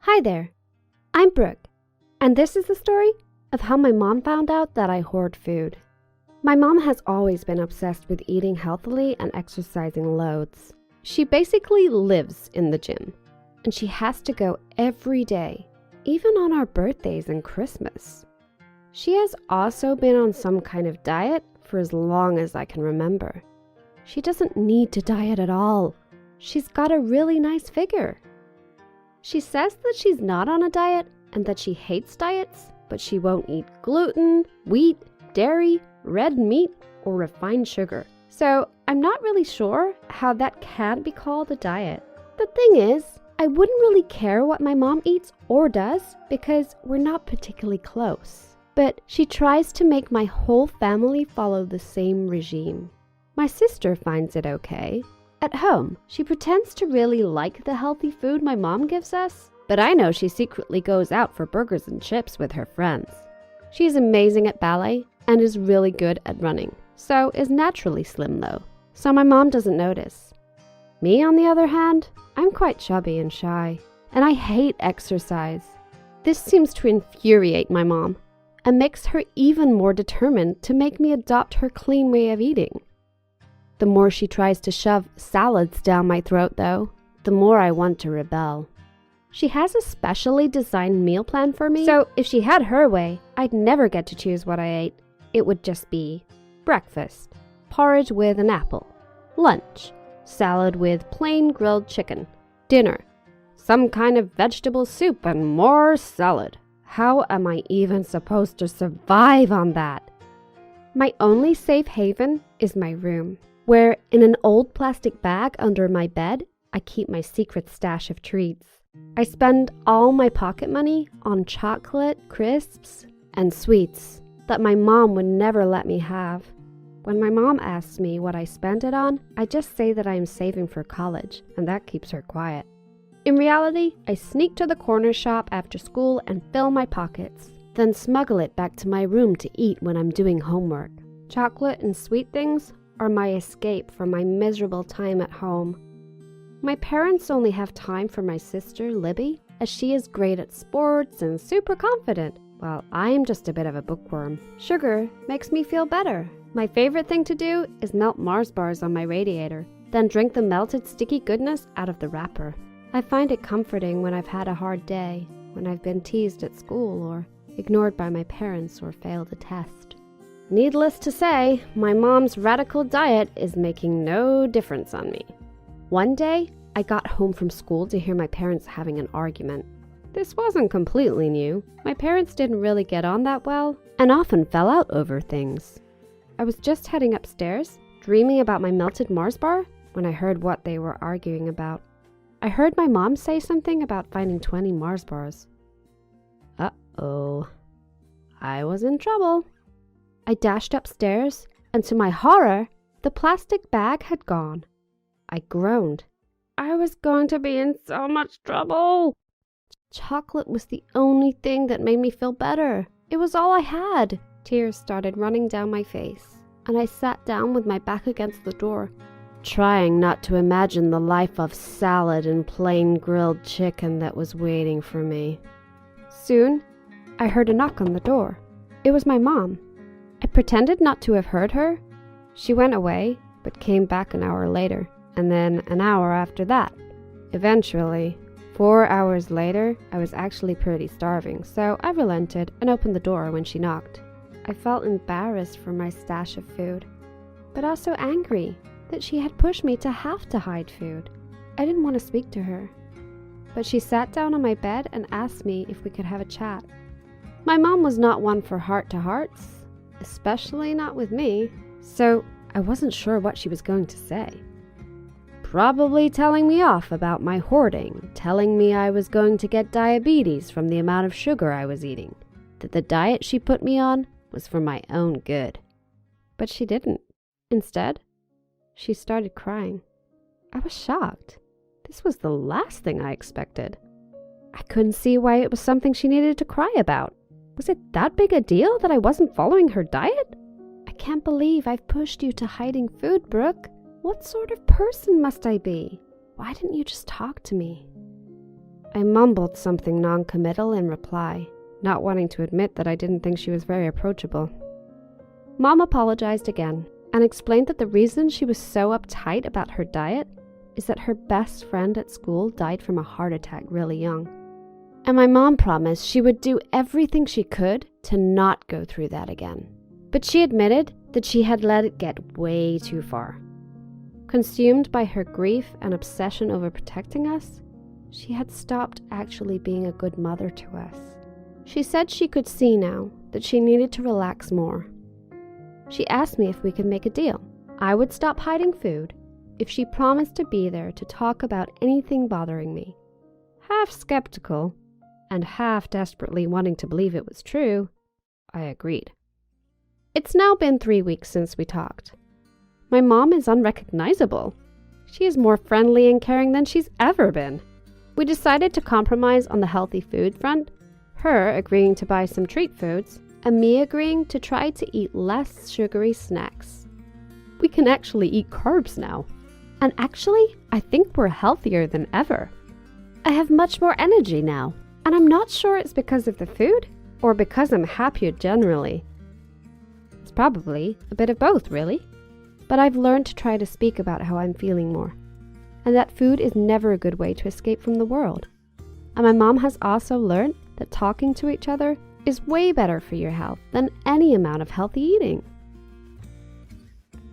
Hi there, I'm Brooke, and this is the story of how my mom found out that I hoard food. My mom has always been obsessed with eating healthily and exercising loads. She basically lives in the gym, and she has to go every day, even on our birthdays and Christmas. She has also been on some kind of diet for as long as I can remember. She doesn't need to diet at all. She's got a really nice figure. She says that she's not on a diet and that she hates diets, but she won't eat gluten, wheat, dairy, red meat, or refined sugar. So I'm not really sure how that can be called a diet. The thing is, I wouldn't really care what my mom eats or does because we're not particularly close. But she tries to make my whole family follow the same regime. My sister finds it okay. At home, she pretends to really like the healthy food my mom gives us, but I know she secretly goes out for burgers and chips with her friends. She's amazing at ballet and is really good at running, so is naturally slim though, so my mom doesn't notice. Me, on the other hand, I'm quite chubby and shy, and I hate exercise. This seems to infuriate my mom, and makes her even more determined to make me adopt her clean way of eating. The more she tries to shove salads down my throat, though, the more I want to rebel. She has a specially designed meal plan for me, so if she had her way, I'd never get to choose what I ate. It would just be breakfast, porridge with an apple, lunch, salad with plain grilled chicken, dinner, some kind of vegetable soup and more salad. How am I even supposed to survive on that? My only safe haven is my room, where in an old plastic bag under my bed, I keep my secret stash of treats. I spend all my pocket money on chocolate, crisps, and sweets that my mom would never let me have. When my mom asks me what I spend it on, I just say that I am saving for college, and that keeps her quiet. In reality, I sneak to the corner shop after school and fill my pockets, then smuggle it back to my room to eat when I'm doing homework. Chocolate and sweet things are my escape from my miserable time at home. My parents only have time for my sister, Libby, as she is great at sports and super confident, while I'm just a bit of a bookworm. Sugar makes me feel better. My favorite thing to do is melt Mars bars on my radiator, then drink the melted sticky goodness out of the wrapper. I find it comforting when I've had a hard day, when I've been teased at school or ignored by my parents or failed a test. Needless to say, my mom's radical diet is making no difference on me. One day, I got home from school to hear my parents having an argument. This wasn't completely new. My parents didn't really get on that well and often fell out over things. I was just heading upstairs, dreaming about my melted Mars bar, when I heard what they were arguing about. I heard my mom say something about finding 20 Mars bars. Uh-oh. I was in trouble. I dashed upstairs, and to my horror, the plastic bag had gone. I groaned. I was going to be in so much trouble. Chocolate was the only thing that made me feel better. It was all I had. Tears started running down my face, and I sat down with my back against the door, trying not to imagine the life of salad and plain grilled chicken that was waiting for me. Soon, I heard a knock on the door. It was my mom. I pretended not to have heard her. She went away, but came back an hour later, and then an hour after that. Eventually, 4 hours later, I was actually pretty starving, so I relented and opened the door when she knocked. I felt embarrassed for my stash of food, but also angry that she had pushed me to have to hide food. I didn't want to speak to her, but she sat down on my bed and asked me if we could have a chat. My mom was not one for heart-to-hearts, especially not with me, so I wasn't sure what she was going to say. Probably telling me off about my hoarding, telling me I was going to get diabetes from the amount of sugar I was eating, that the diet she put me on was for my own good. But she didn't. Instead, she started crying. I was shocked. This was the last thing I expected. I couldn't see why it was something she needed to cry about. Was it that big a deal that I wasn't following her diet? I can't believe I've pushed you to hiding food, Brooke. What sort of person must I be? Why didn't you just talk to me? I mumbled something non-committal in reply, not wanting to admit that I didn't think she was very approachable. Mom apologized again and explained that the reason she was so uptight about her diet is that her best friend at school died from a heart attack really young. And my mom promised she would do everything she could to not go through that again. But she admitted that she had let it get way too far. Consumed by her grief and obsession over protecting us, she had stopped actually being a good mother to us. She said she could see now that she needed to relax more. She asked me if we could make a deal. I would stop hiding food if she promised to be there to talk about anything bothering me. Half skeptical and half desperately wanting to believe it was true, I agreed. It's now been 3 weeks since we talked. My mom is unrecognizable. She is more friendly and caring than she's ever been. We decided to compromise on the healthy food front, her agreeing to buy some treat foods, and me agreeing to try to eat less sugary snacks. We can actually eat carbs now. And actually, I think we're healthier than ever. I have much more energy now, and I'm not sure it's because of the food or because I'm happier generally. It's probably a bit of both, really. But I've learned to try to speak about how I'm feeling more, and that food is never a good way to escape from the world. And my mom has also learned that talking to each other is way better for your health than any amount of healthy eating.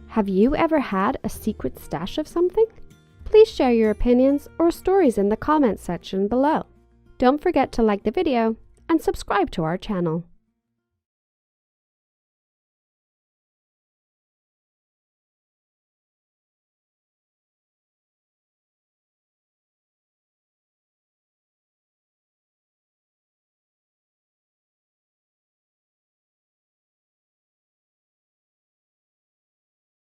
Have you ever had a secret stash of something? Please share your opinions or stories in the comments section below. Don't forget to like the video and subscribe to our channel.